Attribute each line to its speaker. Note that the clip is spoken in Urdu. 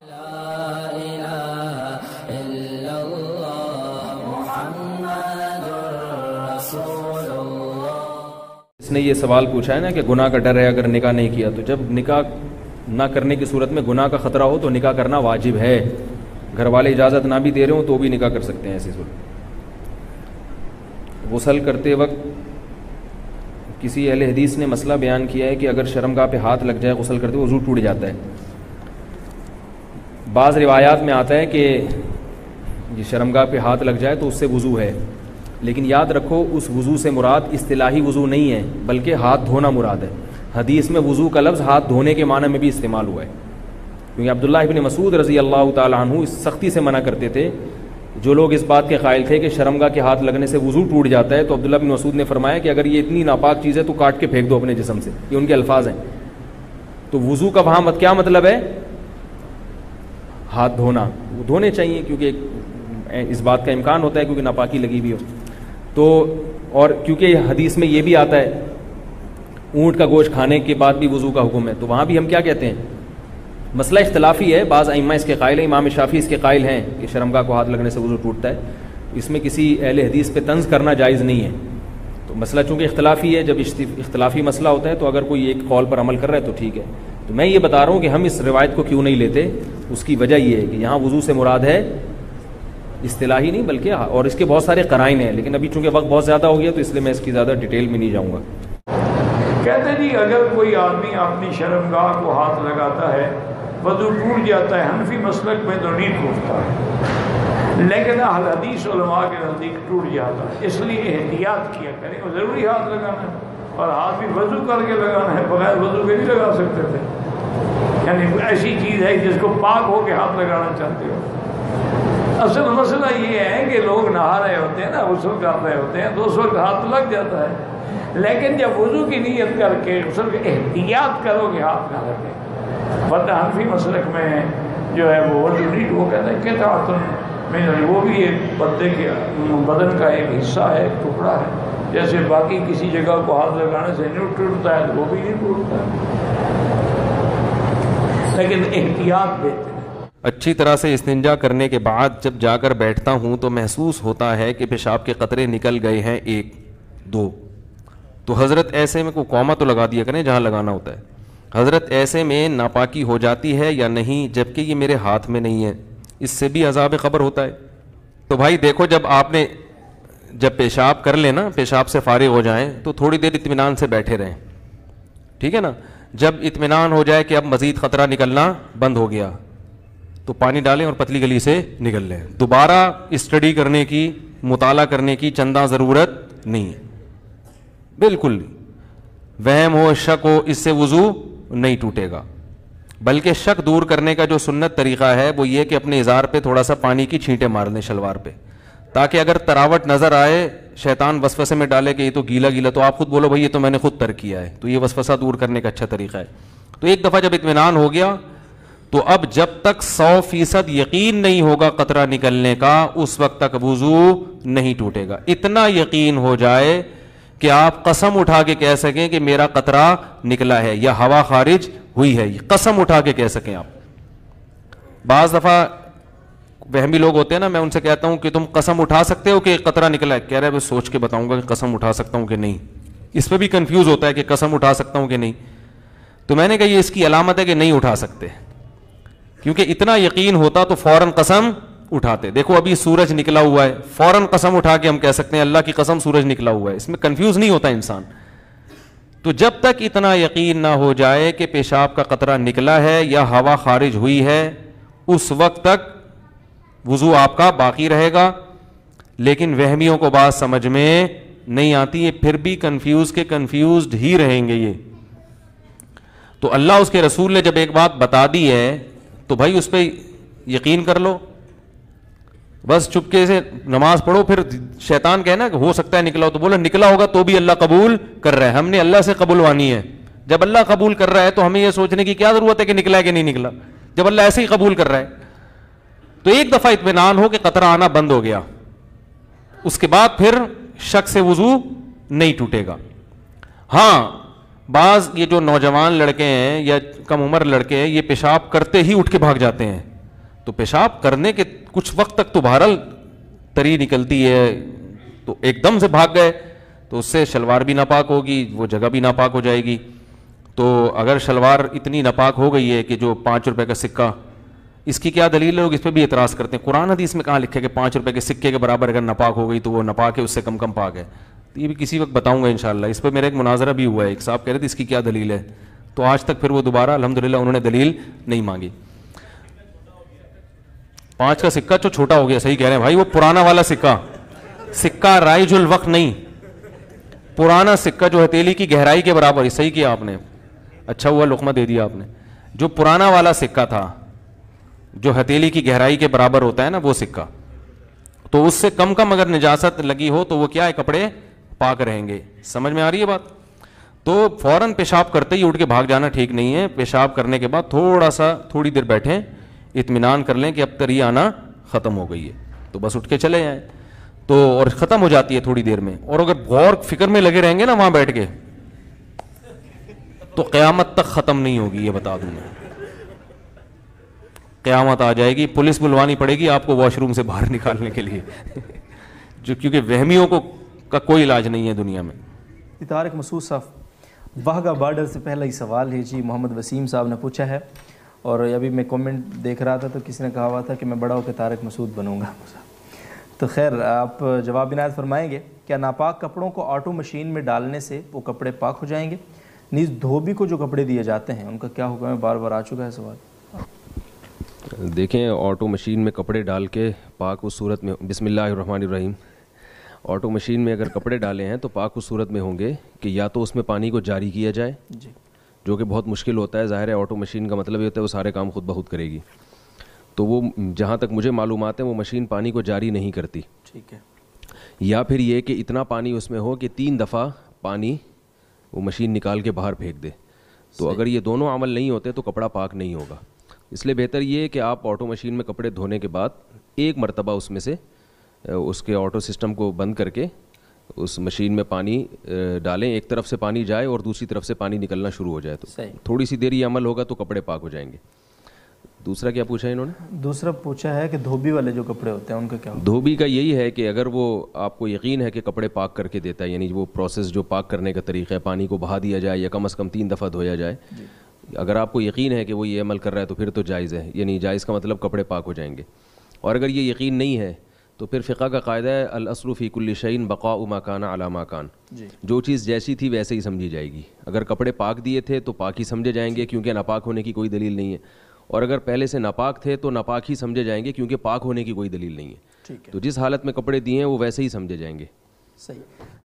Speaker 1: اس نے یہ سوال پوچھا ہے نا کہ گناہ کا ڈر ہے اگر نکاح نہیں کیا تو. جب نکاح نہ کرنے کی صورت میں گناہ کا خطرہ ہو تو نکاح کرنا واجب ہے. گھر والے اجازت نہ بھی دے رہے ہوں تو بھی نکاح کر سکتے ہیں ایسی صورت. غسل کرتے وقت کسی اہل حدیث نے مسئلہ بیان کیا ہے کہ اگر شرمگاہ پہ ہاتھ لگ جائے غسل کرتے وضو ٹوٹ جاتا ہے. بعض روایات میں آتا ہے کہ یہ شرمگاہ پہ ہاتھ لگ جائے تو اس سے وضو ہے، لیکن یاد رکھو اس وضو سے مراد اصطلاحی وضو نہیں ہے بلکہ ہاتھ دھونا مراد ہے. حدیث میں وضو کا لفظ ہاتھ دھونے کے معنی میں بھی استعمال ہوا ہے، کیونکہ عبداللہ ابن مسعود رضی اللہ تعالیٰ عنہ اس سختی سے منع کرتے تھے. جو لوگ اس بات کے قائل تھے کہ شرمگاہ کے ہاتھ لگنے سے وضو ٹوٹ جاتا ہے تو عبداللہ بن مسعود نے فرمایا کہ اگر یہ اتنی ناپاک چیز ہے تو کاٹ کے پھینک دو اپنے جسم سے. یہ ان کے الفاظ ہیں. تو وضو کا وہاں کیا مطلب ہے؟ ہاتھ دھونا. وہ دھونے چاہیے کیونکہ اس بات کا امکان ہوتا ہے کیونکہ ناپاکی لگی ہوئی ہو. تو اور کیونکہ حدیث میں یہ بھی آتا ہے اونٹ کا گوشت کھانے کے بعد بھی وضو کا حکم ہے، تو وہاں بھی ہم کیا کہتے ہیں؟ مسئلہ اختلافی ہے. بعض ائمہ اس کے قائل ہیں، امام شافعی اس کے قائل ہیں کہ شرمگاہ کو ہاتھ لگنے سے وضو ٹوٹتا ہے. اس میں کسی اہل حدیث پہ طنز کرنا جائز نہیں ہے. تو مسئلہ چونکہ اختلافی ہے، جب اختلافی مسئلہ ہوتا ہے تو اگر کوئی ایک قول پر عمل کر رہا ہے تو ٹھیک ہے. تو میں یہ بتا رہا ہوں کہ ہم اس روایت کو کیوں نہیں لیتے. اس کی وجہ یہ ہے کہ یہاں وضو سے مراد ہے اصطلاحی نہیں بلکہ، اور اس کے بہت سارے قرائن ہیں، لیکن ابھی چونکہ وقت بہت زیادہ ہو گیا تو اس لیے میں اس کی زیادہ ڈیٹیل میں نہیں جاؤں گا.
Speaker 2: کہتے جی اگر کوئی آدمی اپنی شرمگاہ کو ہاتھ لگاتا ہے وضو ٹوٹ جاتا ہے. حنفی مسلک میں تو نہیں ٹوٹتا ہے، لیکن اہل حدیث علماء کے نزدیک ٹوٹ جاتا ہے. اس لیے احتیاط کیا کریں. اور ضروری ہاتھ لگانا ہے، اور ہاتھ بھی وضو کر کے لگانا ہے، بغیر وضو کے نہیں لگا سکتے تھے. یعنی ایسی چیز ہے جس کو پاک ہو کے ہاتھ لگانا چاہتے ہو. اصل مسئلہ یہ ہے کہ لوگ نہا رہے ہوتے ہیں نا، غسل کر رہے ہوتے ہیں تو اس وقت ہاتھ لگ جاتا ہے، لیکن جب وضو کی نیت کر کے غسل کی احتیاط کرو گے ہاتھ نہ لگے. ورنہ حنفی مسلک میں جو ہے وہ نہیں، وہ کہتے ہیں کہ وہ بھی ایک بندے کے بدن کا ایک حصہ ہے، ایک ٹکڑا ہے. جیسے باقی کسی جگہ کو ہاتھ لگانے سے نہیں ٹوٹتا ہے تو وہ بھی نہیں ٹوٹتا ہے، لیکن احتیاط بہتر ہے.
Speaker 1: اچھی طرح سے استنجا کرنے کے بعد جب جا کر بیٹھتا ہوں تو محسوس ہوتا ہے کہ پیشاب کے قطرے نکل گئے ہیں 1-2. تو حضرت ایسے میں کوئی قوما تو لگا دیا کریں جہاں لگانا ہوتا ہے. حضرت ایسے میں ناپاکی ہو جاتی ہے یا نہیں، جبکہ یہ میرے ہاتھ میں نہیں ہے؟ اس سے بھی عذاب قبر ہوتا ہے؟ تو بھائی دیکھو، جب پیشاب کر لیں نا، پیشاب سے فارغ ہو جائیں تو تھوڑی دیر اطمینان سے بیٹھے رہیں، ٹھیک ہے نا. جب اطمینان ہو جائے کہ اب مزید خطرہ نکلنا بند ہو گیا تو پانی ڈالیں اور پتلی گلی سے نکل لیں. دوبارہ اسٹڈی کرنے کی، مطالعہ کرنے کی چندہ ضرورت نہیں ہے، بالکل نہیں. وہم ہو، شک ہو، اس سے وضو نہیں ٹوٹے گا. بلکہ شک دور کرنے کا جو سنت طریقہ ہے وہ یہ کہ اپنے ازار پہ تھوڑا سا پانی کی چھینٹیں مار لیں شلوار پہ، تاکہ اگر تراوٹ نظر آئے شیطان وسوسے میں ڈالے کہ یہ تو گیلا گیلا، تو آپ خود بولو بھائی یہ تو میں نے خود ترک کیا ہے. تو یہ وسوسہ دور کرنے کا اچھا طریقہ ہے. تو ایک دفعہ جب اطمینان ہو گیا تو اب جب تک 100% یقین نہیں ہوگا قطرہ نکلنے کا اس وقت تک وضو نہیں ٹوٹے گا. اتنا یقین ہو جائے کہ آپ قسم اٹھا کے کہہ سکیں کہ میرا قطرہ نکلا ہے یا ہوا خارج ہوئی ہے، قسم اٹھا کے کہہ سکیں آپ. بعض دفعہ وہمی لوگ ہوتے ہیں نا، میں ان سے کہتا ہوں کہ تم قسم اٹھا سکتے ہو کہ قطرہ نکلا ہے؟ کہہ رہے ہیں سوچ کے بتاؤں گا کہ قسم اٹھا سکتا ہوں کہ نہیں. اس پہ بھی کنفیوز ہوتا ہے کہ قسم اٹھا سکتا ہوں کہ نہیں. تو میں نے کہا یہ اس کی علامت ہے کہ نہیں اٹھا سکتے، کیونکہ اتنا یقین ہوتا تو فوراً قسم اٹھاتے. دیکھو ابھی سورج نکلا ہوا ہے، فوراً قسم اٹھا کے ہم کہہ سکتے ہیں اللہ کی قسم سورج نکلا ہوا ہے. اس میں کنفیوز نہیں ہوتا انسان. تو جب تک اتنا یقین نہ ہو جائے کہ پیشاب کا قطرہ نکلا ہے یا ہوا خارج ہوئی ہے اس وقت تک وضو آپ کا باقی رہے گا. لیکن وہمیوں کو بات سمجھ میں نہیں آتی، یہ پھر بھی کنفیوزڈ ہی رہیں گے یہ. تو اللہ اس کے رسول نے جب ایک بات بتا دی ہے تو بھائی اس پہ یقین کر لو. بس چپکے سے نماز پڑھو. پھر شیطان کہنا کہ ہو سکتا ہے نکلا ہو، تو بولو نکلا ہوگا تو بھی اللہ قبول کر رہا ہے. ہم نے اللہ سے قبول وانی ہے. جب اللہ قبول کر رہا ہے تو ہمیں یہ سوچنے کی کیا ضرورت ہے کہ نکلا ہے کہ نہیں نکلا، جب اللہ ایسے ہی قبول کر رہا ہے. تو ایک دفعہ اطمینان ہو کہ قطرہ آنا بند ہو گیا، اس کے بعد پھر شک سے وضو نہیں ٹوٹے گا. ہاں بعض یہ جو نوجوان لڑکے ہیں یا کم عمر لڑکے ہیں یہ پیشاب کرتے ہی اٹھ کے بھاگ جاتے ہیں تو پیشاب کرنے کے کچھ وقت تک تو بہرحال تری نکلتی ہے، تو ایک دم سے بھاگ گئے تو اس سے شلوار بھی ناپاک ہوگی، وہ جگہ بھی ناپاک ہو جائے گی. تو اگر شلوار اتنی ناپاک ہو گئی ہے کہ جو 5 روپے کا سکہ، اس کی کیا دلیل ہے؟ لوگ اس پہ بھی اعتراض کرتے ہیں. قرآن حدیث میں کہاں لکھے کہ 5 روپے کے سکے کے برابر اگر ناپاک ہو گئی تو وہ ناپاک ہے، اس سے کم کم پاک ہے. تو یہ بھی کسی وقت بتاؤں گا انشاءاللہ. اس پہ میرا ایک مناظرہ بھی ہوا ہے، ایک صاحب کہہ رہے تھے اس کی کیا دلیل ہے، تو آج تک پھر وہ دوبارہ الحمدللہ انہوں نے دلیل نہیں مانگی. 5 کا سکہ جو چھوٹا ہو گیا، صحیح کہہ رہے ہیں بھائی، وہ پرانا والا سکہ رائج الوقت نہیں، پرانا سکہ جو ہتھیلی کی گہرائی کے برابر. صحیح کیا آپ نے، اچھا ہوا لقمہ دے دیا آپ نے. جو پرانا والا سکہ تھا جو ہتھیلی کی گہرائی کے برابر ہوتا ہے نا وہ سکہ، تو اس سے کم کم اگر نجاست لگی ہو تو وہ کیا ہے، کپڑے پاک رہیں گے. سمجھ میں آ رہی ہے بات؟ تو فوراً پیشاب کرتے ہی اٹھ کے بھاگ جانا ٹھیک نہیں ہے. پیشاب کرنے کے بعد تھوڑی دیر بیٹھیں، اطمینان کر لیں کہ اب تری آنا ختم ہو گئی ہے، تو بس اٹھ کے چلے جائیں. تو اور ختم ہو جاتی ہے تھوڑی دیر میں. اور اگر غور فکر میں لگے رہیں گے نا وہاں بیٹھ کے، تو قیامت تک ختم نہیں ہوگی، یہ بتا دوں میں. قیامت آ جائے گی، پولیس بلوانی پڑے گی آپ کو واش روم سے باہر نکالنے کے لیے جو کیونکہ وہمیوں کا کوئی علاج نہیں ہے دنیا میں.
Speaker 3: طارق مسعود صاحب، واہگہ بارڈر سے پہلا ہی سوال ہے جی، محمد وسیم صاحب نے پوچھا ہے، اور ابھی میں کومنٹ دیکھ رہا تھا تو کسی نے کہا ہوا تھا کہ میں بڑا ہو کے طارق مسعود بنوں گا. تو خیر آپ جواب عنایت فرمائیں گے، کیا ناپاک کپڑوں کو آٹو مشین میں ڈالنے سے وہ کپڑے پاک ہو جائیں گے؟ نیز دھوبی کو جو کپڑے دیے جاتے ہیں ان کا کیا حکم ہے؟ بار بار آ چکا ہے سوال.
Speaker 4: دیکھیں، آٹو مشین میں کپڑے ڈال کے پاک اس صورت میں، بسم اللہ الرحمن الرحیم، آٹو مشین میں اگر کپڑے ڈالے ہیں تو پاک اس صورت میں ہوں گے کہ یا تو اس میں پانی کو جاری کیا جائے
Speaker 3: جی،
Speaker 4: جو کہ بہت مشکل ہوتا ہے. ظاہر ہے آٹو مشین کا مطلب یہ ہوتا ہے وہ سارے کام خود بخود کرے گی. تو وہ جہاں تک مجھے معلومات ہیں وہ مشین پانی کو جاری نہیں کرتی.
Speaker 3: ٹھیک ہے.
Speaker 4: یا پھر یہ کہ اتنا پانی اس میں ہو کہ 3 دفعہ پانی وہ مشین نکال کے باہر پھینک دے. تو اگر یہ دونوں عمل نہیں ہوتے تو کپڑا پاک نہیں ہوگا. اس لیے بہتر یہ ہے کہ آپ آٹو مشین میں کپڑے دھونے کے بعد ایک مرتبہ اس میں سے اس کے آٹو سسٹم کو بند کر کے اس مشین میں پانی ڈالیں، ایک طرف سے پانی جائے اور دوسری طرف سے پانی نکلنا شروع ہو جائے. تو تھوڑی سی دیر یہ عمل ہوگا تو کپڑے پاک ہو جائیں گے. دوسرا کیا پوچھا ہے انہوں نے؟
Speaker 3: دوسرا پوچھا ہے کہ دھوبی والے جو کپڑے ہوتے ہیں ان کا کیا ہوتا
Speaker 4: دھوبی کا یہی ہے کہ اگر وہ آپ کو یقین ہے کہ کپڑے پاک کر کے دیتا ہے، یعنی وہ پروسیس جو پاک کرنے کا طریقہ ہے، پانی کو بہا دیا جائے یا کم از کم 3 دفعہ دھویا جائے، اگر آپ کو یقین ہے کہ وہ یہ عمل کر رہا ہے تو پھر تو جائز ہے. یعنی جائز کا مطلب کپڑے پاک ہو جائیں گے. اور اگر یہ یقین نہیں ہے تو پھر فقہ کا قاعدہ ہے الاصل فی کل شیء بقاء ما کان علی ما کان. جو چیز جیسی تھی ویسے ہی سمجھی جائے گی. اگر کپڑے پاک دیے تھے تو پاک ہی سمجھے جائیں گے کیونکہ ناپاک ہونے کی کوئی دلیل نہیں ہے، اور اگر پہلے سے ناپاک تھے تو ناپاک ہی سمجھے جائیں گے کیونکہ پاک ہونے کی کوئی دلیل نہیں ہے. تو جس حالت میں کپڑے دیے ہیں وہ ویسے ہی سمجھے جائیں گے.
Speaker 3: صحیح.